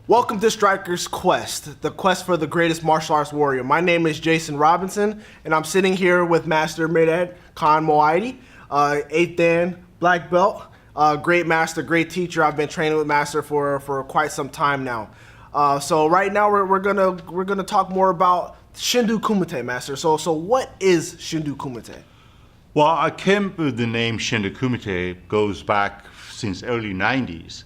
Welcome to Strykerz Quest, the quest for the greatest martial arts warrior. My name is Jason Robinson, and I'm sitting here with Master Mehrdad Khan Moaidi, 8th Dan black belt, great master, great teacher. I've been training with Master for quite some time now. So right now we're gonna talk more about Shin Do Kumate, Master. So what is Shin Do Kumate? Well, I came with the name Shin Do Kumate goes back since early 90s.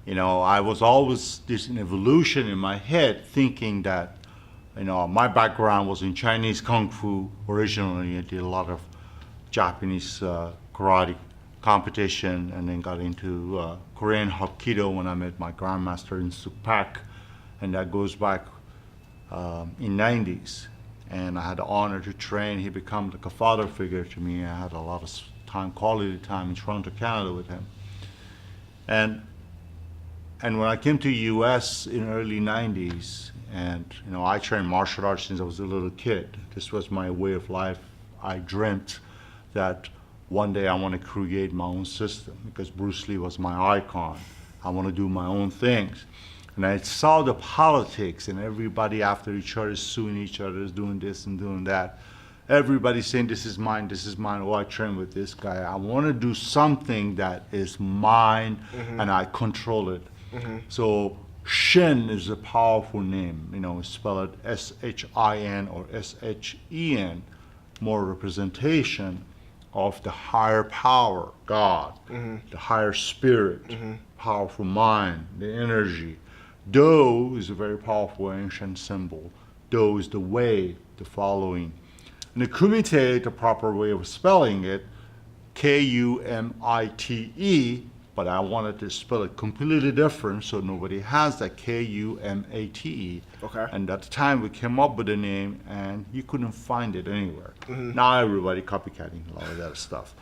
You know, I was always this evolution in my head thinking that, you know, my background was in Chinese Kung Fu originally. I did a lot of Japanese karate competition and then got into Korean Hapkido when I met my grandmaster in Sukpak, and that goes back in 90s. And I had the honor to train. He became like a father figure to me. I had a lot of time, quality time in Toronto, Canada with him. And when I came to US in early 90s, and you know, I trained martial arts since I was a little kid. This was my way of life. I dreamt that one day I want to create my own system because Bruce Lee was my icon. I want to do my own things. And I saw the politics and everybody after each other suing each other, doing this and doing that. Everybody saying, this is mine, oh, I train with this guy. I want to do something that is mine and I control it. So Shin is a powerful name, you know, spell it S-H-I-N or S-H-E-N, more representation of the higher power, God, the higher spirit, powerful mind, the energy. Do is a very powerful ancient symbol. Do is the way, the following. And the Kumite, the proper way of spelling it, K-U-M-I-T-E, but I wanted to spell it completely different so nobody has that K-U-M-A-T-E. Okay. And at the time we came up with a name and you couldn't find it anywhere. Now everybody copycatting a lot of that stuff.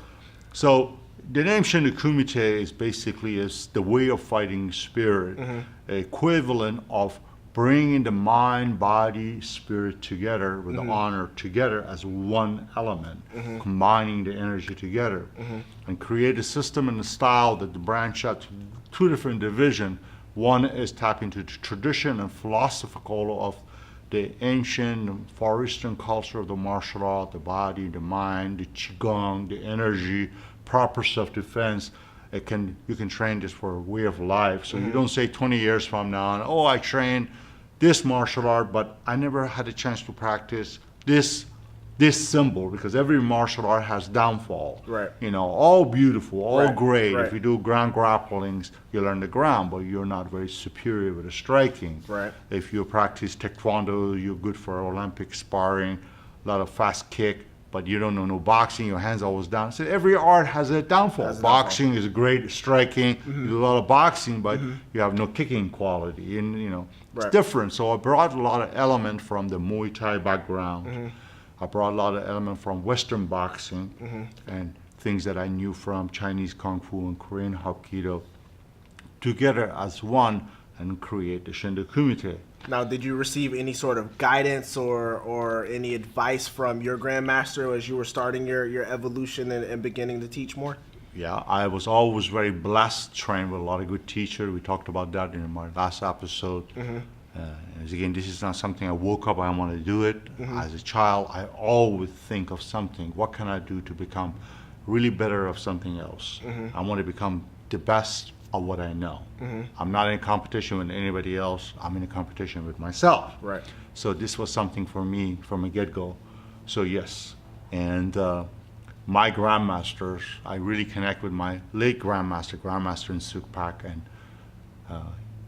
So the name Shin Do Kumate is basically the way of fighting spirit, equivalent of bringing the mind, body, spirit together with the honor together as one element, combining the energy together, and create a system and a style that branch out to two different divisions. One is tap into the tradition and philosophical of the ancient Far Eastern culture of the martial art, the body, the mind, the qigong, the energy, proper self-defense. You can train this for a way of life. So you don't say 20 years from now, oh, I trained this martial art, but I never had a chance to practice this symbol, because every martial art has downfall. Right. You know, all beautiful, all great. Right. If you do ground grapplings, you learn the ground, but you're not very superior with the striking. Right. If you practice taekwondo, you're good for Olympic sparring, a lot of fast kick, but you don't know no boxing, your hands always down. So every art has a downfall. Boxing is great, striking, you do a lot of boxing, but you have no kicking quality, and you know, it's different. So I brought a lot of element from the Muay Thai background. I brought a lot of element from Western boxing and things that I knew from Chinese Kung Fu and Korean Hapkido together as one and create the Shin Do Kumate. Now, did you receive any sort of guidance or any advice from your grandmaster as you were starting your evolution and beginning to teach more? Yeah, I was always very blessed, trained with a lot of good teachers. We talked about that in my last episode. Again, this is not something I woke up, I want to do it. As a child, I always think of something. What can I do to become really better of something else? I want to become the best of what I know. I'm not in competition with anybody else. I'm in a competition with myself. Right. So this was something for me from a get-go. So yes, and my grandmasters, I really connect with my late grandmaster in Sukpak, and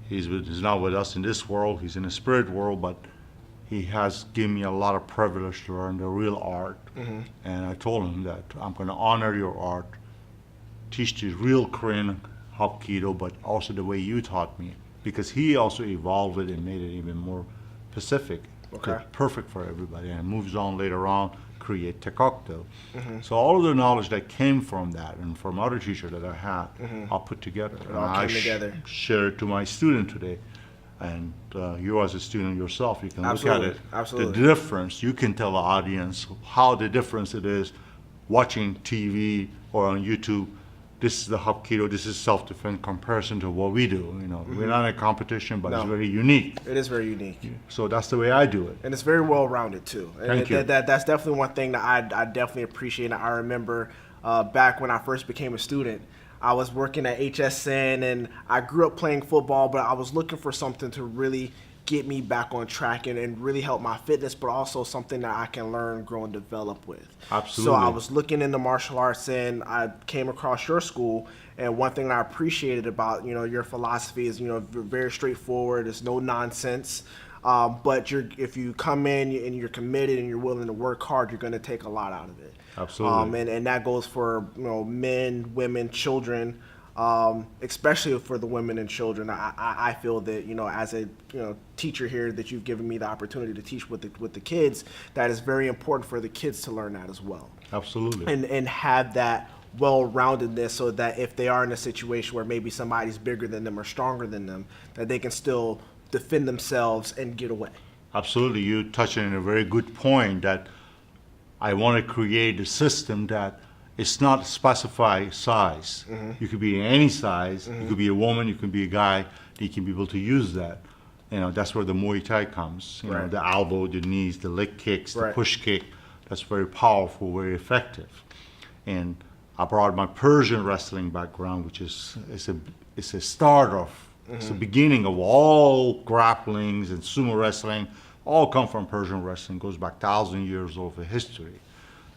he's not with us in this world. He's in the spirit world, but he has given me a lot of privilege to learn the real art. And I told him that I'm going to honor your art, teach the real Korean Hapkido, but also the way you taught me, because he also evolved it and made it even more Pacific, perfect for everybody, and moves on later on, create Tekokdo. So all of the knowledge that came from that and from other teachers that I had, I'll put together. It all came together. Share it to my student today. And you as a student yourself, you can look at it. Absolutely. The difference, you can tell the audience how the difference it is watching TV or on YouTube this is the Hapkido, this is self-defense comparison to what we do. You know, we're not in a competition, but No. it's very unique. It is very unique. So that's the way I do it. And it's very well rounded too. And Thank you. That's definitely one thing that I definitely appreciate. I remember back when I first became a student, I was working at HSN, and I grew up playing football, but I was looking for something to really get me back on track and really help my fitness, but also something that I can learn, grow, and develop with. Absolutely. So I was looking into martial arts, and I came across your school. And one thing that I appreciated about your philosophy is very straightforward. There's no nonsense. But if you come in and you're committed and you're willing to work hard, you're going to take a lot out of it. Absolutely. And that goes for men, women, children. Especially for the women and children, I feel that as a teacher here, that you've given me the opportunity to teach with the kids, that is very important for the kids to learn that as well. Absolutely. And have that well-roundedness, so that if they are in a situation where maybe somebody's bigger than them or stronger than them, that they can still defend themselves and get away. Absolutely. You touched on a very good point, that I want to create a system that it's not specified size. You could be any size. You could be a woman. You could be a guy. You can be able to use that. That's where the Muay Thai comes. You know, the elbow, the knees, the leg kicks, the push kick. That's very powerful, very effective. And I brought my Persian wrestling background, which is a start of, it's the beginning of all grapplings and sumo wrestling. All come from Persian wrestling. Goes back 1,000 years of history.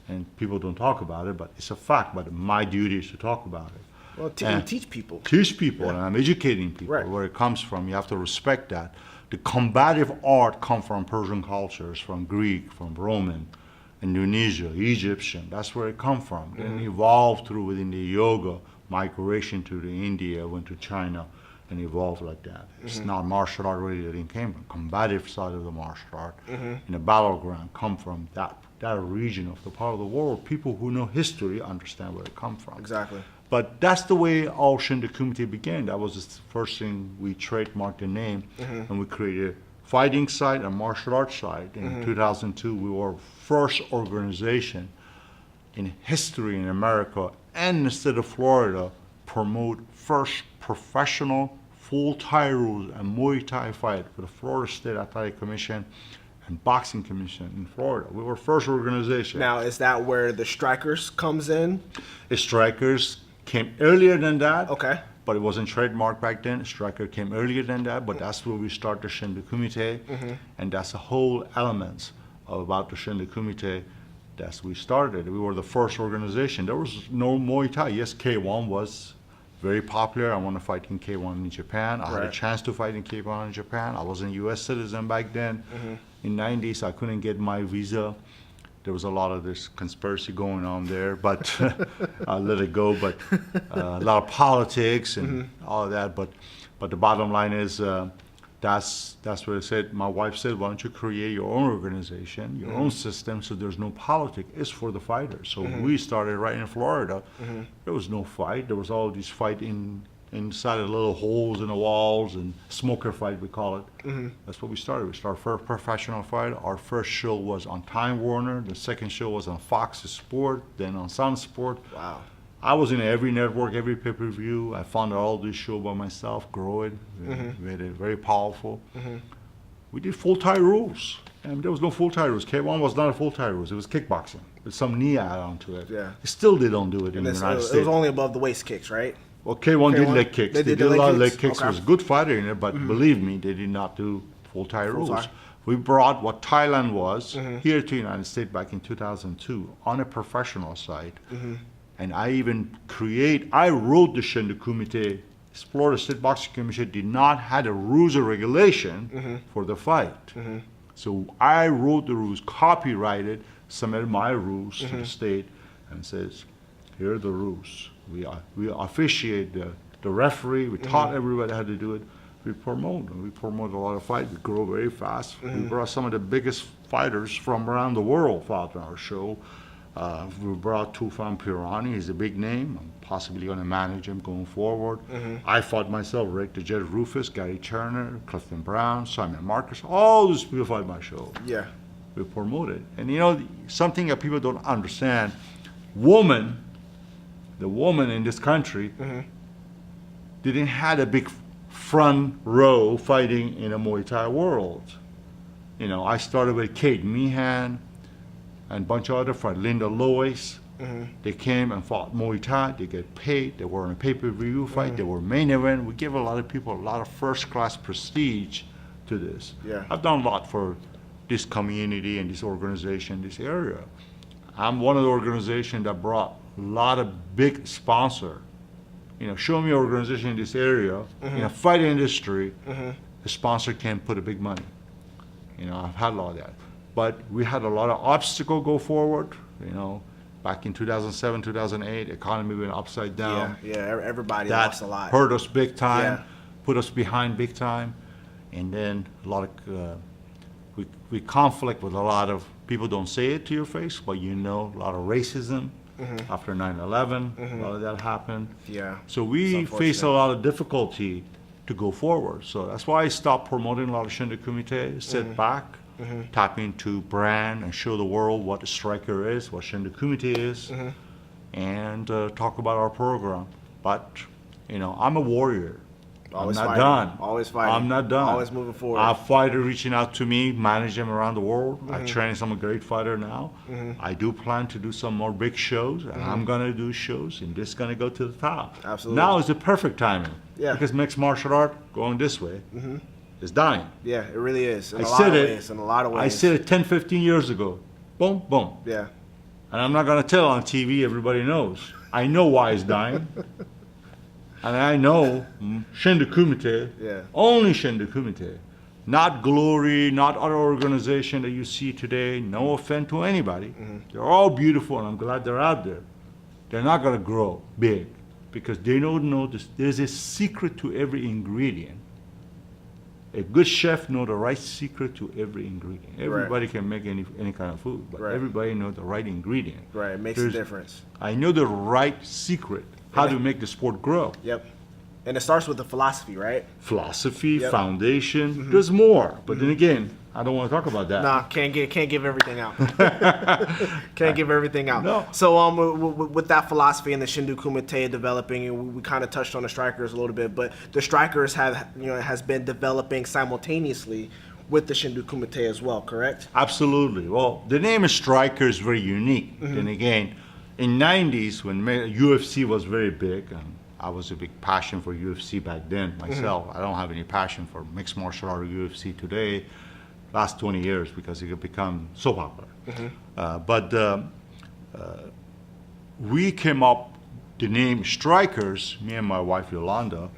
And people don't talk about it, but it's a fact. But my duty is to talk about it. Well, teach people. Teach people, and I'm educating people where it comes from. You have to respect that. The combative art comes from Persian cultures, from Greek, from Roman, Indonesia, Egyptian. That's where it comes from. And evolved through within the yoga, migration to the India, went to China, and evolved like that. It's not martial art really that it came from. Combative side of the martial art in the battleground come from that region of the part of the world. People who know history understand where it comes from. Exactly. But that's the way all Shin Do Kumate began. That was the first thing we trademarked the name, and we created a fighting side and martial arts side. In 2002, we were first organization in history in America and in the state of Florida promote first professional full Thai rules and Muay Thai fight for the Florida State Athletic Commission and Boxing Commission in Florida. We were first organization. Now, is that where the Strykerz comes in? Strykerz came earlier than that. Okay. But it wasn't trademarked back then. Stryker came earlier than that, but that's where we started Shin Do Kumate, and that's the whole elements about the Shin Do Kumate that we started. We were the first organization. There was no Muay Thai. Yes, K1 was very popular. I want to fight in K1 in Japan. I had a chance to fight in K1 in Japan. I wasn't a U.S. citizen back then. In 90s, I couldn't get my visa. There was a lot of this conspiracy going on there, but I let it go. But a lot of politics and all of that. But the bottom line is that's what I said. My wife said, why don't you create your own organization, your own system, so there's no politics. It's for the fighters. So we started right in Florida. There was no fight. There was all these fight inside of little holes in the walls, and smoker fight, we call it. That's what we started. We started first professional fight. Our first show was on Time Warner. The second show was on Fox Sport, then on Sun Sport. Wow. I was in every network, every pay-per-view. I founded all these shows by myself, grow it, made it very powerful. We did full Thai rules, and there was no full Thai rules. K1 was not a full Thai rules. It was kickboxing with some knee add-on to it. Yeah. Still, they don't do it in the United States. It was only above the waist kicks, right? Well, K1 did leg kicks. They did a lot of leg kicks. Okay. There was a good fighter in there, but believe me, they did not do full Thai rules. Thai. We brought what Thailand was here to the United States back in 2002 on a professional side. And I wrote the Shin Do Kumate. Florida State Boxing Commission did not have a rules or regulation for the fight. So I wrote the rules, copyrighted, submitted my rules to the state, and says, here are the rules. We officiate the referee. We taught everybody how to do it. We promote a lot of fights. We grow very fast. We brought some of the biggest fighters from around the world fought on our show. We brought Tufan Pirani. He's a big name. I'm possibly going to manage him going forward. I fought myself, Rick the Jet Rufus, Gary Turner, Clifton Brown, Simon Marcus. All those people fought my show. Yeah. We promoted. And something that people don't understand, women the woman in this country didn't have a big front row fighting in a Muay Thai world. You know, I started with Kate Meehan and a bunch of other friends, Linda Lois. They came and fought Muay Thai. They get paid. They were in a pay-per-view fight. They were main event. We give a lot of people a lot of first-class prestige to this. Yeah. I've done a lot for this community and this organization, this area. I'm one of the organizations that brought a lot of big sponsor. You know, show me an organization in this area, in a fight industry, the sponsor can put a big money. You know, I've had a lot of that. But we had a lot of obstacles go forward, you know. Back in 2007, 2008, economy went upside down. Everybody That lost a lot. hurt us big time, Yeah. put us behind big time. And then a lot of, we conflict with a lot of, people don't say it to your face, but you know, a lot of racism. After 9/11, a lot of that happened. Yeah. So we face a lot of difficulty to go forward. So that's why I stopped promoting a lot of Shin Do Kumate, sit back, tap into brand and show the world what the Stryker is, what Shin Do Kumate is, and talk about our program. But, you know, I'm a warrior. Always I'm not fighting. done. Always fighting. I'm not done. Always moving forward. I have fighters reaching out to me, manage them around the world. I train some great fighter now. I do plan to do some more big shows, and I'm gonna do shows, and this is gonna go to the top. Absolutely. Now is the perfect timing. Yeah. Because mixed martial art going this way is dying. Yeah, it really is. In I a lot said of it. ways. In a lot of ways. I said it 10, 15 years ago. Boom, boom. Yeah. And I'm not gonna tell on TV. Everybody knows. I know why it's dying. And I know Shin Do Kumate, only Shin Do Kumate, not Glory, not other organization that you see today. No offense to anybody. They're all beautiful, and I'm glad they're out there. They're not going to grow big because they don't know this. There's a secret to every ingredient. A good chef knows the right secret to every ingredient. Everybody can make any kind of food, but everybody knows the right ingredient. Right, it makes a difference. I know the right secret. How to make the sport grow. Yep. And it starts with the philosophy, right? Philosophy, foundation. There's more, but then again, I don't want to talk about that. Nah, can't give everything out. Can't give everything out. No. So with that philosophy and the Shin Do Kumate developing, and we kind of touched on the Strykerz a little bit, but the Strykerz has been developing simultaneously with the Shin Do Kumate as well, correct? Absolutely. Well, the name of Stryker is very unique. Then again, in 90s when UFC was very big, and I was a big passion for UFC back then myself. I don't have any passion for mixed martial art or UFC today, last 20 years, because it had become so popular. But we came up, the name Strykerz, me and my wife Yolanda,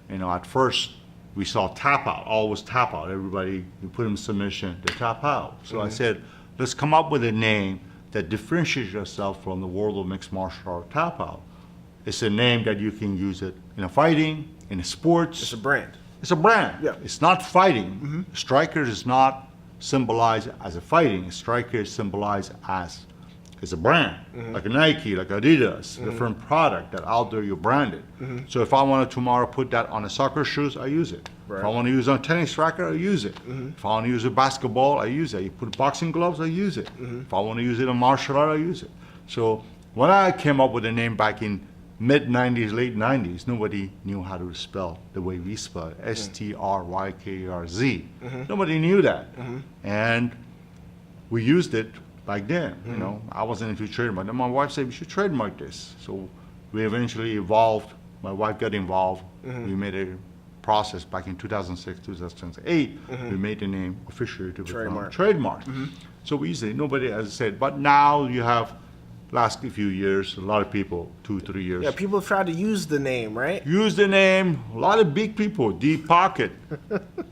you know, at first we saw tap out, always tap out. Everybody, you put them in submission, they tap out. So I said, let's come up with a name that differentiates yourself from the world of mixed martial art tap out. It's a name that you can use it in a fighting, in a sports. It's a brand. It's a brand. Yeah. It's not fighting. Strykerz is not symbolized as a fighting. Strykerz is symbolized as it's a brand, like a Nike, like Adidas, different product that out there you branded. So if I want to tomorrow put that on a soccer shoes, I use it. Right. If I want to use it on a tennis racket, I use it. If I want to use a basketball, I use it. You put boxing gloves, I use it. If I want to use it in martial art, I use it. So when I came up with the name back in mid-90s, late 90s, nobody knew how to spell the way we spell it, S-T-R-Y-K-E-R-Z. Nobody knew that. And we used it back then. You know, I wasn't into trademark. And my wife said, we should trademark this. So we eventually evolved. My wife got involved. We made a process back in 2006, 2008. We made the name officially to become trademark. So we used it. Nobody, as I said, but now you have last few years, a lot of people, 2-3 years. Yeah, people have tried to use the name, right? Use the name. A lot of big people, Deep Pocket,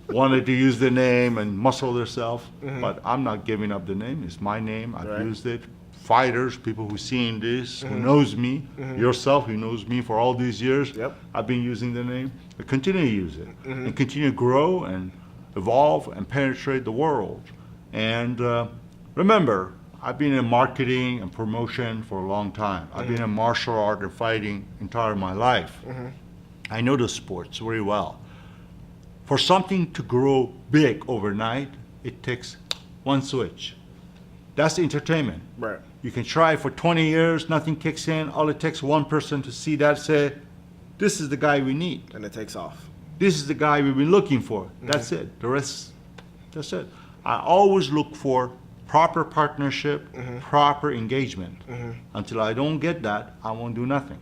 wanted to use the name and muscle themselves. But I'm not giving up the name. It's my name. I've used it. Fighters, people who seen this, who knows me, yourself, who knows me for all these years. I've been using the name. I continue to use it and continue to grow and evolve and penetrate the world. And remember, I've been in marketing and promotion for a long time. I've been in martial art and fighting entire my life. I know the sports very well. For something to grow big overnight, it takes one switch. That's entertainment. Right. You can try for 20 years, nothing kicks in. All it takes one person to see that, say, this is the guy we need. And it takes off. This is the guy we've been looking for. That's it. The rest, that's it. I always look for proper partnership, proper engagement. Until I don't get that, I won't do nothing.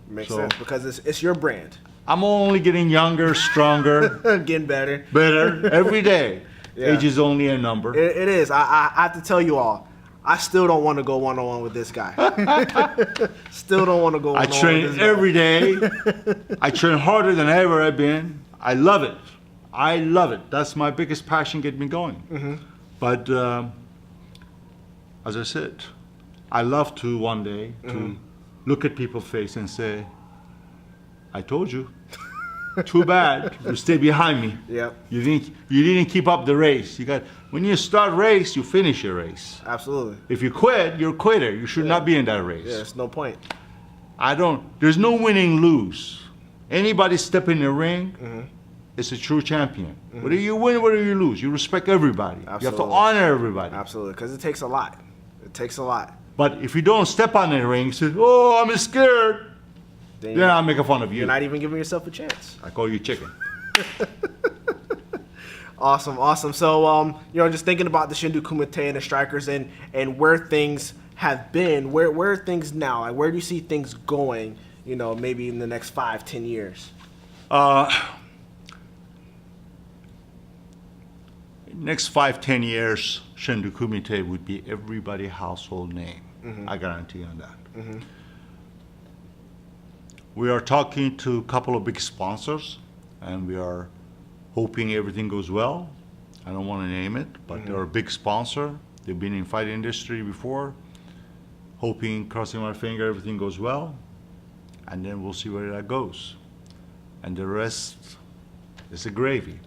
Makes So- sense because it's your brand. I'm only getting younger, stronger, Getting better. better every day. Yeah. Age is only a number. It is. I have to tell you all, I still don't want to go one-on-one with this guy. Still don't want to go I one-on-one with train this guy. every day. I train harder than I ever have been. I love it. I love it. That's my biggest passion, get me going. But as I said, I love to one day to look at people's face and say, I told you. Too bad. You stay behind me. Yep. You didn't keep up the race. When you start race, you finish your race. Absolutely. If you quit, you're a quitter. You should not be in that race. Yeah, there's no point. There's no winning lose. Anybody step in the ring is a true champion. Whether you win, whether you lose, you respect everybody. You have to Absolutely. honor everybody. Absolutely, because it takes a lot. It takes a lot. But if you don't step on the ring, say, oh, I'm scared, Then then I'll make fun of you. you're not even giving yourself a chance. I call you chicken. Awesome, awesome. So, just thinking about the Shin Do Kumate and the Strykerz and where things have been, where are things now? Like, where do you see things going, maybe in the next 5-10 years? Next 5-10 years, Shin Do Kumate would be everybody's household name. I guarantee you on that. We are talking to a couple of big sponsors, and we are hoping everything goes well. I don't want to name it, but they're a big sponsor. They've been in fight industry before. Hoping, crossing my finger, everything goes well, and then we'll see where that goes. And the rest is a gravy.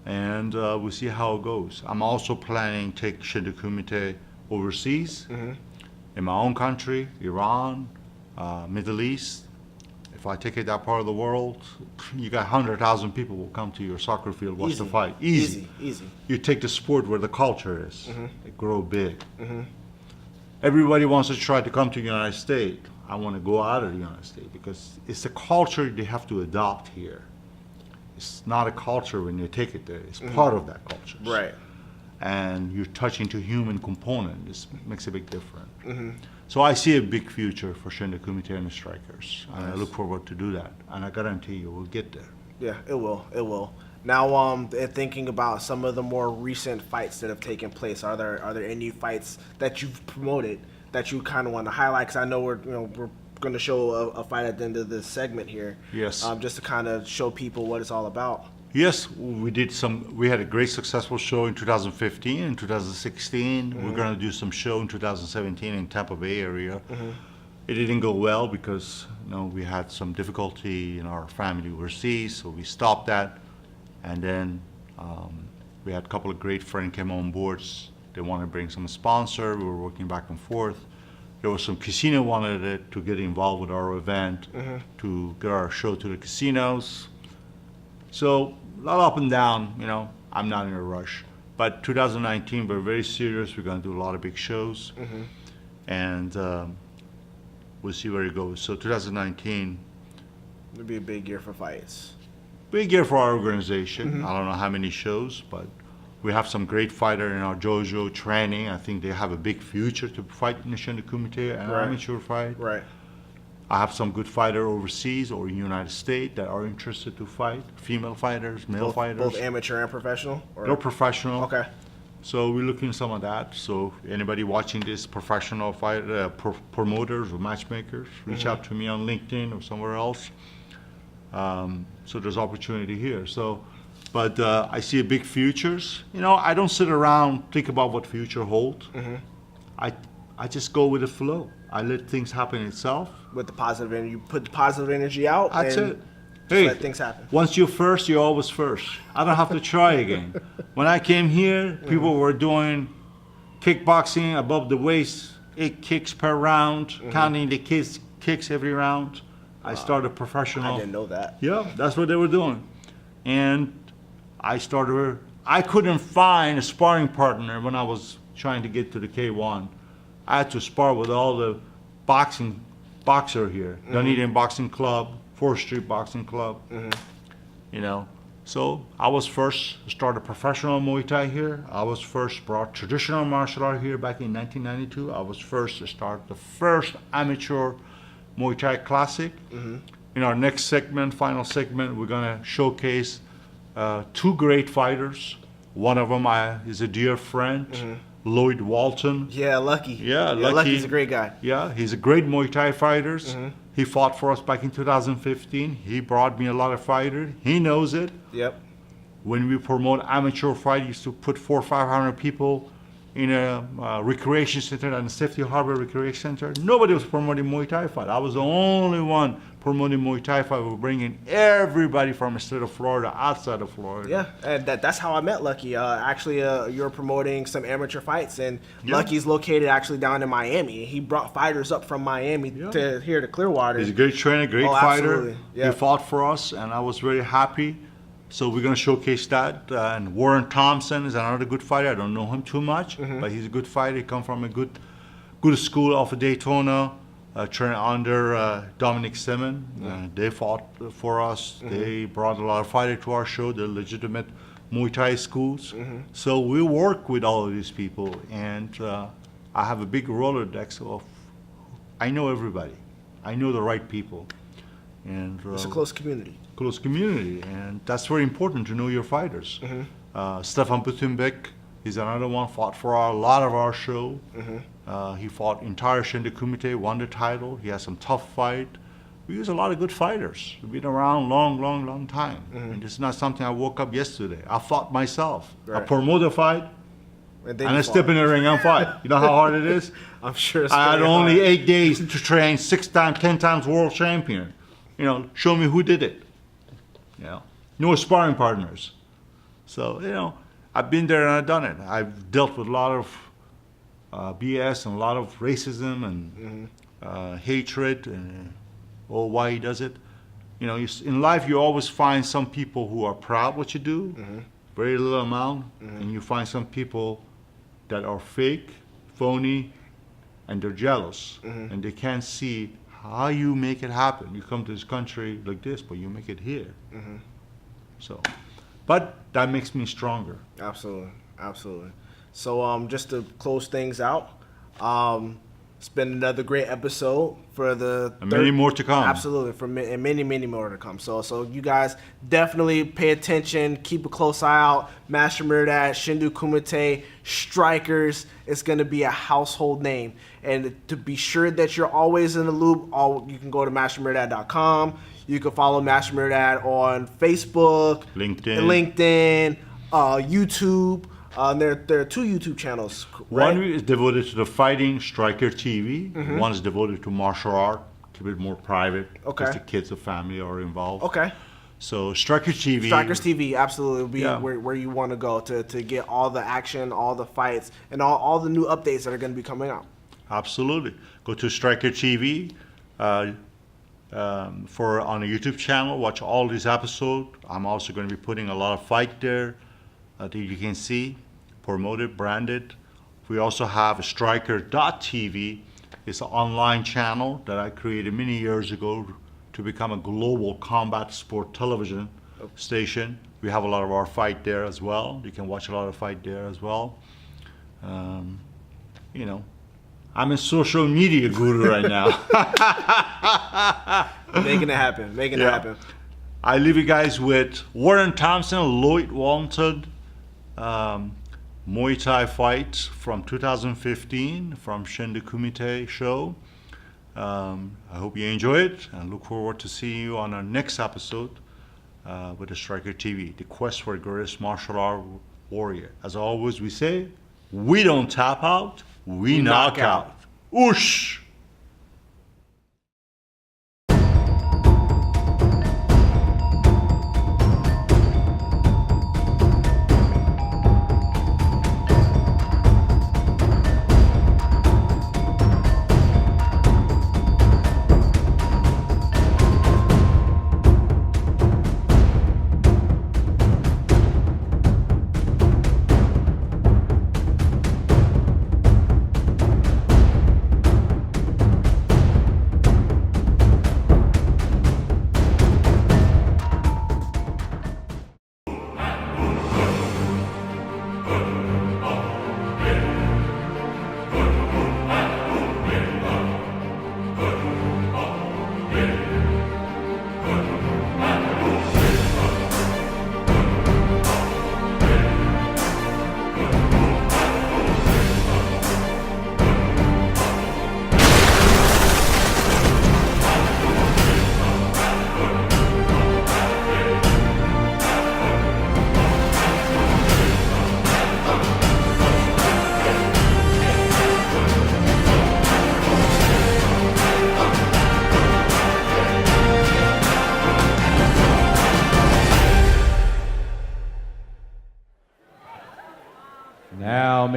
And we'll see how it goes. I'm also planning to take Shin Do Kumate overseas, in my own country, Iran, Middle East. If I take it that part of the world, you got 100,000 people will come to your soccer field, watch the fight. Easy. You take the sport where the culture is. It grow big. Everybody wants to try to come to the United States. I want to go out of the United States because it's a culture they have to adopt here. It's not a culture when you take it there. It's part of that culture. Right. And you're touching to human component. This makes a big difference. So I see a big future for Shin Do Kumate and the Strykerz. And I look forward to do that. And I guarantee you we'll get there. Yeah, it will. It will. Now, thinking about some of the more recent fights that have taken place, are there any fights that you've promoted that you kind of want to highlight? Because I know we're going to show a fight at the end of this segment here. Yes. Just to kind of show people what it's all about. Yes, we had a great successful show in 2015 and 2016. We're going to do some show in 2017 in Tampa Bay area. It didn't go well because we had some difficulty in our family overseas, so we stopped that. And then we had a couple of great friends came on board. They wanted to bring some sponsor. We were working back and forth. There was some casino wanted it to get involved with our event to get our show to the casinos. So a lot up and down, I'm not in a rush. But 2019, we're very serious. We're going to do a lot of big shows. And we'll see where it goes. So 2019. It'll be a big year for fights. Big year for our organization. I don't know how many shows, but we have some great fighter in our dojo training. I think they have a big future to fight in the Shin Do Kumate and amateur fight. Right. I have some good fighter overseas or in the United States that are interested to fight. Female fighters, male fighters. Both amateur and professional? They're professional. Okay. So we're looking at some of that. So anybody watching this, professional fight, promoters or matchmakers, reach out to me on LinkedIn or somewhere else. So there's opportunity here. But I see a big futures. I don't sit around think about what future holds. I just go with the flow. I let things happen itself. With the positive energy, you put the positive energy out. That's and it. Just let things happen. Once you're first, you're always first. I don't have to try again. When I came here, people were doing kickboxing above the waist, 8 kicks per round, counting the kicks every round. I started professional. I didn't know that. Yeah, that's what they were doing. And I couldn't find a sparring partner when I was trying to get to the K1. I had to spar with all the boxer here. Dunedin Boxing Club, 4th Street Boxing Club. You know, so I was first started professional Muay Thai here. I was first brought traditional martial art here back in 1992. I was first to start the first amateur Muay Thai Classic. In our next segment, final segment, we're gonna showcase 2 great fighters. One of them is a dear friend, Lloyd Walton. Yeah, Lucky. Yeah, Lucky. Lucky's a great guy. Yeah, he's a great Muay Thai fighter. He fought for us back in 2015. He brought me a lot of fighters. He knows it. Yep. When we promote amateur fight, we used to put 400 or 500 people in a recreation center and Safety Harbor Recreation Center. Nobody was promoting Muay Thai fight. I was the only one promoting Muay Thai fight. We were bringing everybody from the state of Florida, outside of Florida. Yeah, and that's how I met Lucky. Actually, you were promoting some amateur fights, and Lucky's located actually down in Miami. He brought fighters up from Miami to here to Clearwater. He's a great trainer, great fighter. Absolutely. Yeah. He fought for us, and I was very happy. So we're going to showcase that. And Warren Thompson is another good fighter. I don't know him too much, but he's a good fighter. He comes from a good school off of Daytona, trained under Dominic Simmon. They fought for us. They brought a lot of fighters to our show. They're legitimate Muay Thai schools. So we work with all of these people, and I have a big Rolodex of, I know everybody. I know the right people. And It's a close community. Close community, and that's very important to know your fighters. Stefan Butenbeck is another one, fought for a lot of our show. He fought entire Shin Do Kumate, won the title. He has some tough fight. We use a lot of good fighters. We've been around long time. And this is not something I woke up yesterday. I fought myself. I promote a fight, and I step in the ring and fight. You know how hard it is? I'm sure it's I had very only hard. 8 days to train, 6 times, 10 times world champion. You know, show me who did it. You know, no sparring partners. So, you know, I've been there and I've done it. I've dealt with a lot of BS and a lot of racism and hatred and why he does it. You know, in life you always find some people who are proud what you do, very little amount, and you find some people that are fake, phony, and they're jealous, and they can't see how you make it happen. You come to this country like this, but you make it here. So, but that makes me stronger. Absolutely. So, just to close things out, it's been another great episode for the Many more to come. Absolutely, and many more to come. So you guys definitely pay attention, keep a close eye out. Master Mehrdad, Shin Do Kumate, Strykerz. It's going to be a household name. And to be sure that you're always in the loop, you can go to mastermehrdad.com. You can follow Master Mehrdad on Facebook, LinkedIn, YouTube. There are 2 YouTube channels. Right? One is devoted to the fighting, Strykerz TV. One is devoted to martial art, keep it more private. Okay. Because the kids or family are involved. Okay. So Strykerz TV. Strykerz TV, absolutely, will be where you want to go to get all the action, all the fights, and all the new updates that are going to be coming out. Absolutely. Go to Strykerz TV on a YouTube channel. Watch all these episodes. I'm also going to be putting a lot of fight there that you can see, promoted, branded. We also have Strykerz.tv. It's an online channel that I created many years ago to become a global combat sport television station. We have a lot of our fight there as well. You can watch a lot of fight there as well. You know, I'm a social media guru right now. Making it happen. Making it happen. I leave you guys with Warren Thompson, Lloyd Walton, Muay Thai fight from 2015 from Shin Do Kumate show. I hope you enjoy it and look forward to seeing you on our next episode with the Strykerz TV, the quest for the greatest martial art warrior. As always, we say, we don't tap out, we knock out. Whoosh!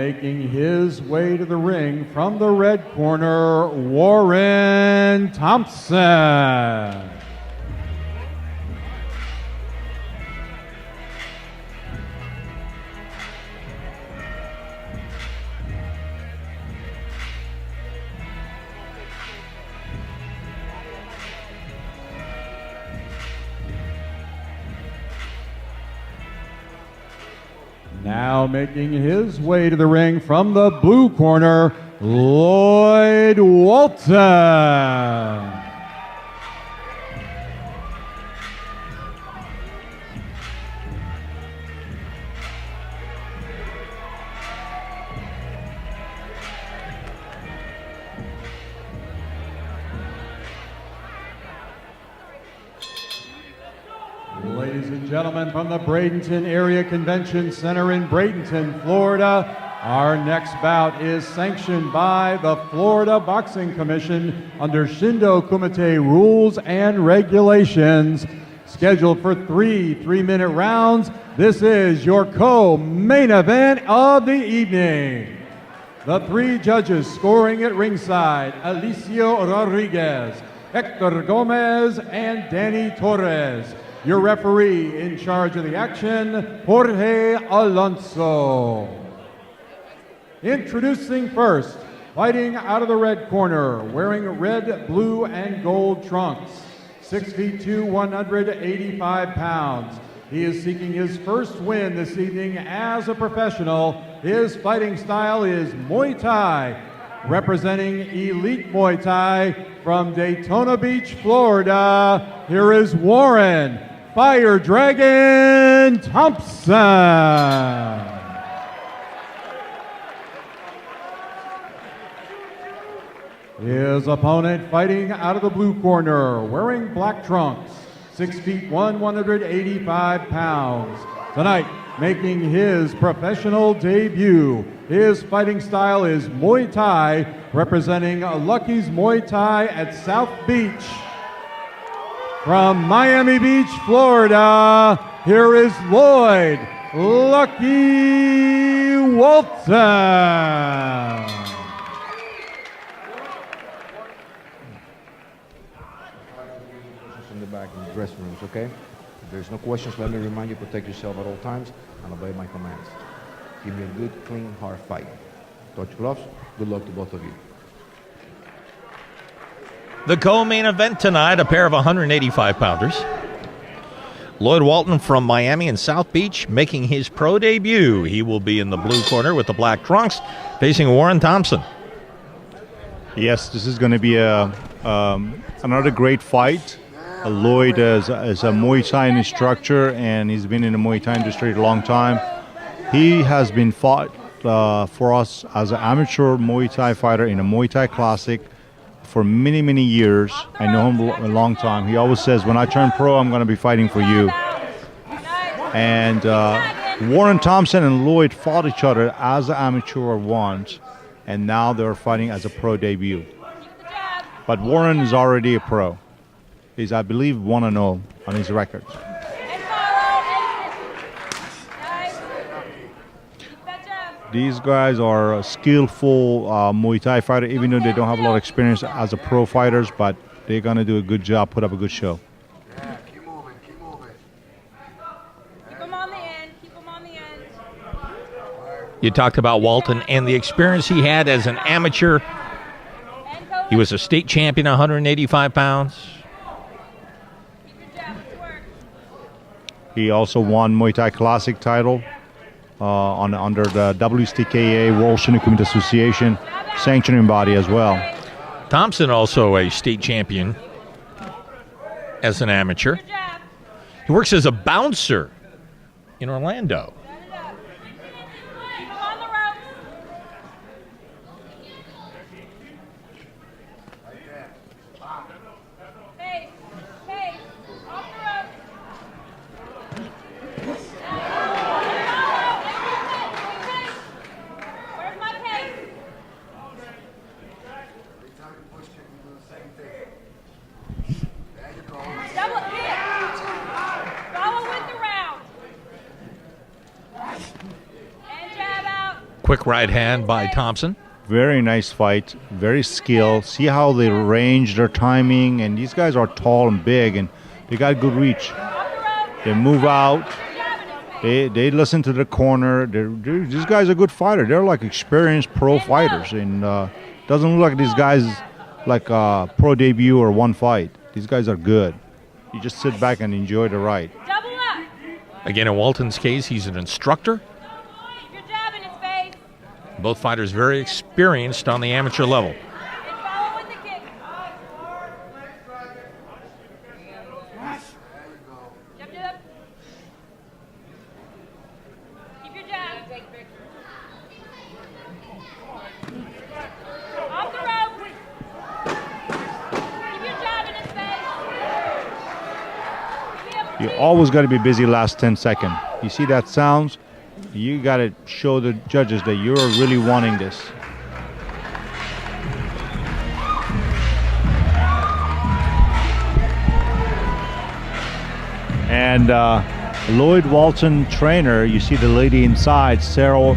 making his way to the ring from the red corner, Warren Thompson. Now making his way to the ring from the blue corner, Lloyd Walton. Ladies and gentlemen, from the Bradenton Area Convention Center in Bradenton, Florida, our next bout is sanctioned by the Florida Boxing Commission under Shin Do Kumate rules and regulations. Scheduled for 3 3-minute rounds, this is your co-main event of the evening. The 3 judges scoring at ringside, Alicio Rodriguez, Hector Gomez, and Danny Torres. Your referee in charge of the action, Jorge Alonso. Introducing first, fighting out of the red corner, wearing red, blue, and gold trunks, 6 feet 2, 185 pounds. He is seeking his first win this evening as a professional. His fighting style is Muay Thai, representing Elite Muay Thai from Daytona Beach, Florida. Here is Warren Fire Dragon Thompson. His opponent fighting out of the blue corner, wearing black trunks, 6 feet 1, 185 pounds. Tonight, making his professional debut. His fighting style is Muay Thai, representing Lucky's Muay Thai at South Beach. From Miami Beach, Florida, here is Lloyd Lucky Walton. In the back in the dressing rooms, okay? If there's no questions, let me remind you, protect yourself at all times and obey my commands. Give me a good, clean, hard fight. Touch gloves. Good luck to both of you. The co-main event tonight, a pair of 185-pounders. Lloyd Walton from Miami and South Beach making his pro debut. He will be in the blue corner with the black trunks, facing Warren Thompson. Yes, this is going to be another great fight. Lloyd is a Muay Thai instructor, and he's been in the Muay Thai industry a long time. He has been fought for us as an amateur Muay Thai fighter in a Muay Thai Classic for many, many years. I know him a long time. He always says, when I turn pro, I'm going to be fighting for you. And Warren Thompson and Lloyd fought each other as an amateur once, and now they're fighting as a pro debut. But Warren is already a pro. He's, I believe, 1-0 on his record. These guys are skillful Muay Thai fighters, even though they don't have a lot of experience as a pro fighters, but they're going to do a good job, put up a good show. Yeah, keep moving, keep moving. Keep them on the end, keep them on the end. You talked about Walton and the experience he had as an amateur. He was a state champion, 185 pounds. Keep your jab, let's work. He also won Muay Thai Classic title under the WSTKA, World Shin Do Kumate Association, sanctioning body as well. Thompson also a state champion as an amateur. Keep your jab. He works as a bouncer in Orlando. Set it up. Keep them on the ropes. Pace, pace, off the ropes. Where's my pace? Every time you push kick, you do the same thing. There you go. Double hit. Follow with the round. Quick right hand by Thompson. Very nice fight, very skilled. See how they range their timing, and these guys are tall and big, and they got good reach. They move out. They listen to the corner. These guys are good fighters. They're like experienced pro fighters, and doesn't look like these guys like a pro debut or one fight. These guys are good. You just sit back and enjoy the ride. Again, in Walton's case, he's an instructor. Keep your jab in his face. Both fighters very experienced on the amateur level. And follow with the kick. Jab, jab. Keep your jab. Off the rope. Keep your jab in his face. You always got to be busy last 10 seconds. You see that sounds? You got to show the judges that you're really wanting this. And Lloyd Walton trainer, you see the lady inside, Sarah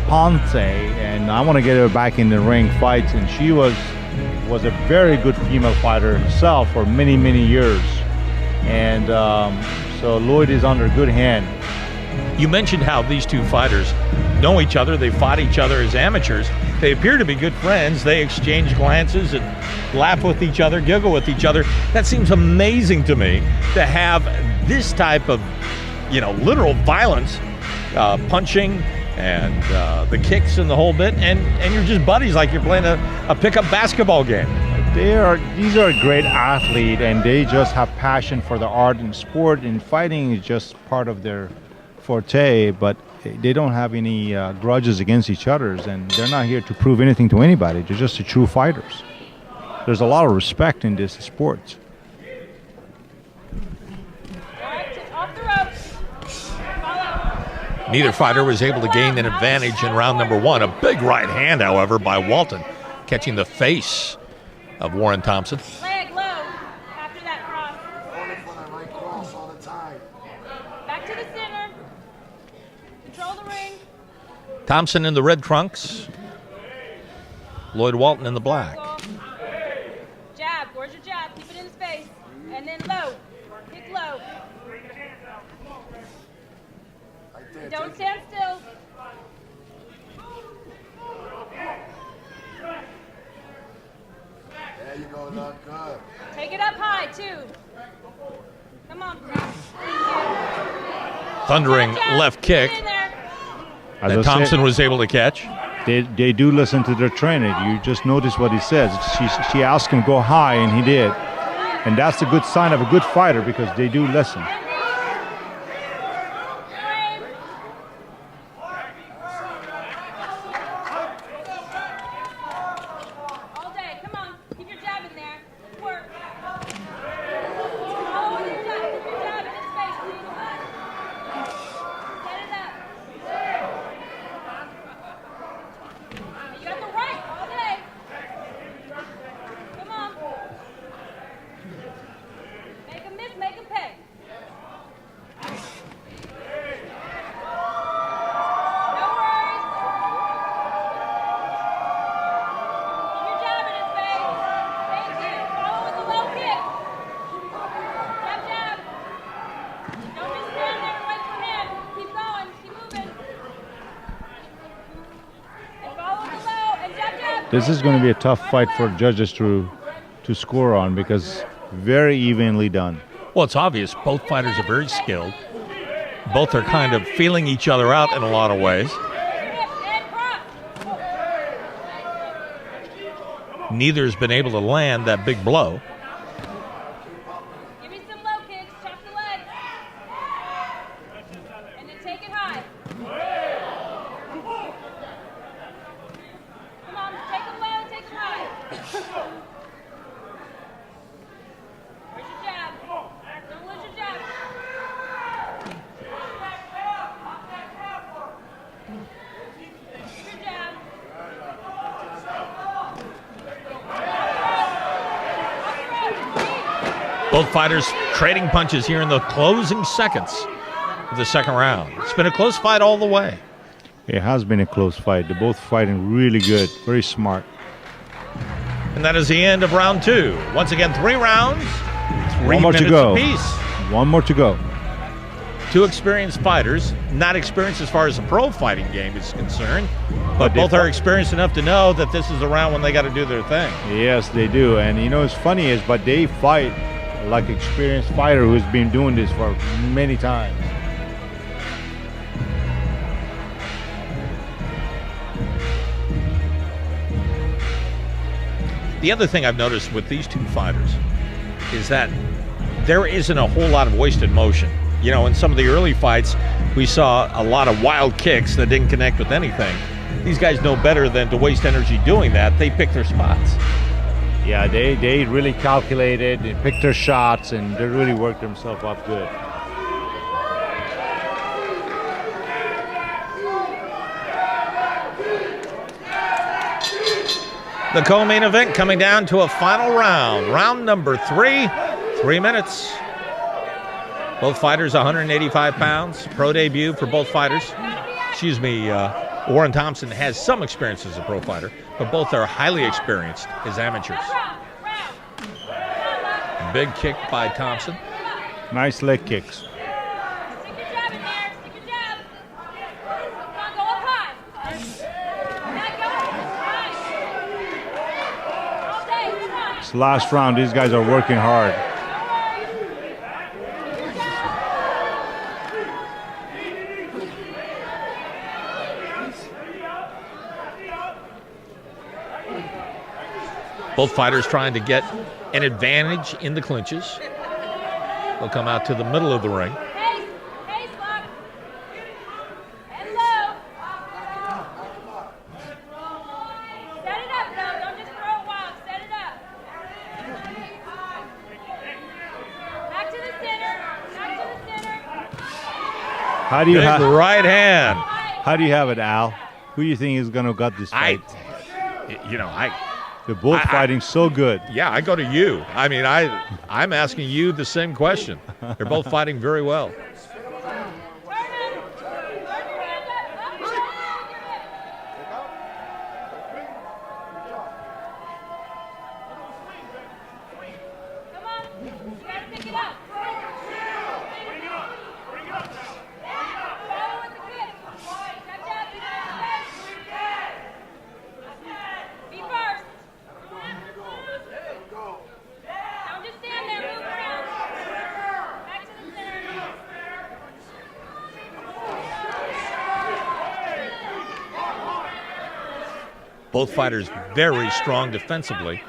Ponce, and I want to get her back in the ring fights, and she was a very good female fighter herself for many, many years. And so Lloyd is under good hand. You mentioned how these two fighters know each other. They fought each other as amateurs. They appear to be good friends. They exchange glances and laugh with each other, giggle with each other. That seems amazing to me, to have this type of, literal violence, punching and the kicks and the whole bit, and you're just buddies like you're playing a pickup basketball game. These are great athletes, and they just have passion for the art and sport, and fighting is just part of their forte, but they don't have any grudges against each other, and they're not here to prove anything to anybody. They're just the true fighters. There's a lot of respect in this sport. Off the ropes. Follow. Neither fighter was able to gain an advantage in round number one. A big right hand, however, by Walton, catching the face of Warren Thompson. Leg low after that cross. Only when I might cross all the time. Back to the center. Control the ring. Thompson in the red trunks. Lloyd Walton in the black. Jab. Where's your jab? Keep it in his face. And then low. Kick low. Right there. Don't stand still. There you go, look good. Take it up high, too. Come on. Thundering Jab. left kick Get in there. As that I Thompson said, was able to catch. they do listen to their trainer. You just notice what he says. She asked him to go high, and he did. And that's a good sign of a good fighter, because they do listen. All day. Come on. Keep your jab in there. Work. Follow with your jab. Keep your jab in his face, please. Set it up. You got the right all day. Come on. Make him miss, make him pay. No worries. Keep your jab in his face. Thank you. Follow with the low kick. Jab, jab. Don't just stand there and wait for him. Keep going. Keep moving. And follow with the low and jab, jab. This is going to be a tough fight for judges to score on, because very evenly done. Well, it's obvious both fighters are very skilled. Both are kind of feeling each other out in a lot of ways. And cross. Neither's been able to land that big blow. Give me some low kicks. Chop the leg. And then take it high. Come on, take it low, take it high. Where's your jab? Don't lose your jab. Your jab. Both fighters trading punches here in the closing seconds of the second round. It's been a close fight all the way. It has been a close fight. They're both fighting really good, very smart. And that is the end of round 2. Once again, 3 rounds, 3 One more to minutes go. apiece. One more to go. 2 experienced fighters, not experienced as far as the pro fighting game is concerned, but they both are fought- experienced enough to know that this is a round when they got to do their thing. Yes, they do. And you know what's funny is, but they fight like experienced fighter who's been doing this for many times. The other thing I've noticed with these 2 fighters is that there isn't a whole lot of wasted motion. You know, in some of the early fights, we saw a lot of wild kicks that didn't connect with anything. These guys know better than to waste energy doing that. They pick their spots. Yeah, they really calculated, they picked their shots, and they really worked themselves up good. The co-main event coming down to a final round. Round number 3, 3 minutes. Both fighters 185 pounds. Pro debut for both fighters. Excuse me, Warren Thompson has some experience as a pro fighter, but both are highly experienced as amateurs. Big kick by Thompson. Nice leg kicks. Stick your jab in there. Stick your jab. Come on, go up high. Back up. Nice. All day. Come on. This last round, these guys are working hard. Both fighters trying to get an advantage in the clinches. They'll come out to the middle of the ring. Pace. Pace, lock. And low. Set it up, though. Don't just throw it wild. Set it up. Back to the center. Back to the center. How do you Big have? right hand. How do you have it, Al? Who do you think is gonna gut this fight? They're both fighting so good. Yeah, I go to you. I mean, I'm asking you the same question. They're both fighting very well. Turn him. Turn your hand up. Up. Come on. You gotta pick it up. Follow with the kick. Jab, jab, be first. Don't just stand there, move around. Back to the center. Both fighters very strong defensively.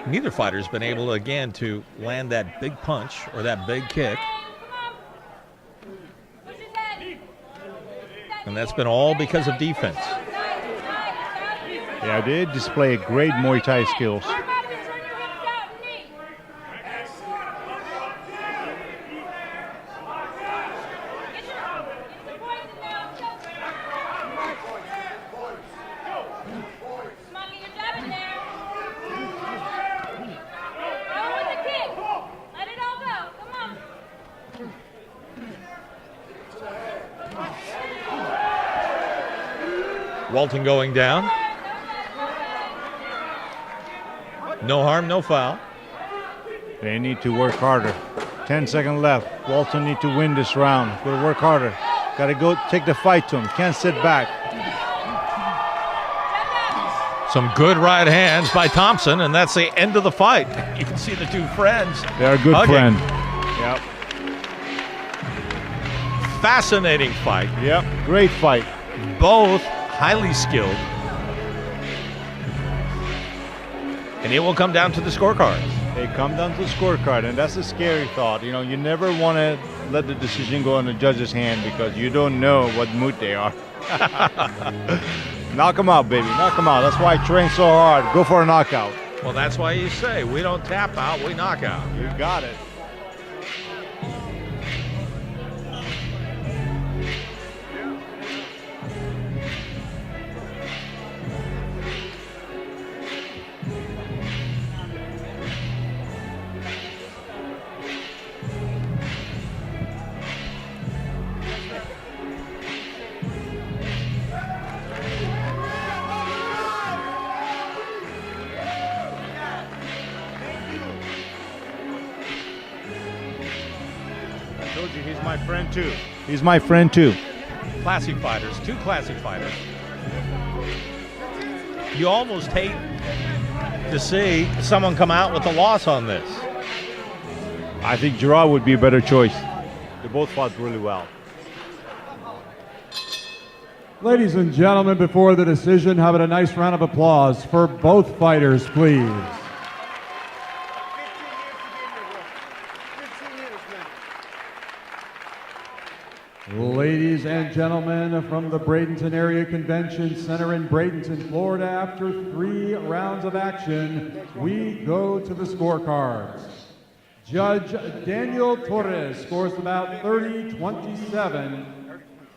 Neither fighter's been able, again, to land that big punch or that big kick. Come on. Push his head. And that's been all because of defense. Yeah, they display great Muay Thai skills. Arm up and turn your hips out and knee. Get some points in now. Come on, get your jab in there. Go with the kick. Let it all go. Come on. Walton going down. No harm, no foul. They need to work harder. 10 seconds left. Walton need to win this round. Gotta work harder. Gotta go take the fight to him. Can't sit back. Some good right hands by Thompson, and that's the end of the fight. You can see the 2 friends. They are a good hugging. friend. Yep. Fascinating fight. Yep. Great fight. Both highly skilled. And it will come down to the scorecards. They come down to the scorecard, and that's a scary thought. You know, you never want to let the decision go in the judge's hand because you don't know what mood they are. Knock them out, baby. Knock them out. That's why I train so hard. Go for a knockout. Well, that's why you say we don't tap out, we knock out. You got it. Told you he's my friend too. He's my friend too. Classy fighters, two classy fighters. You almost hate to see someone come out with a loss on this. I think Gerard would be a better choice. They both fought really well. Ladies and gentlemen, before the decision, have a nice round of applause for both fighters, please. 15 years, man. Ladies and gentlemen, from the Bradenton Area Convention Center in Bradenton, Florida, after 3 rounds of action, we go to the scorecards. Judge Daniel Torres scores the bout 30-27.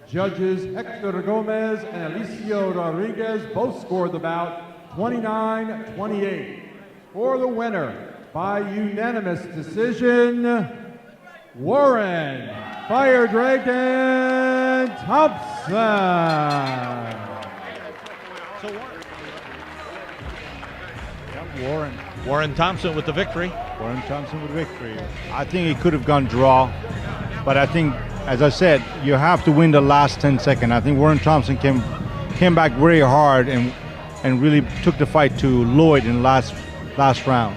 Judges Hector Gomez and Alicio Rodriguez both scored the bout 29-28. For the winner, by unanimous decision, Warren Fire Dragon Thompson. Warren Thompson with the victory. Warren Thompson with victory. I think it could have gone draw, but I think, as I said, you have to win the last 10 seconds. I think Warren Thompson came back very hard and really took the fight to Lloyd in the last round.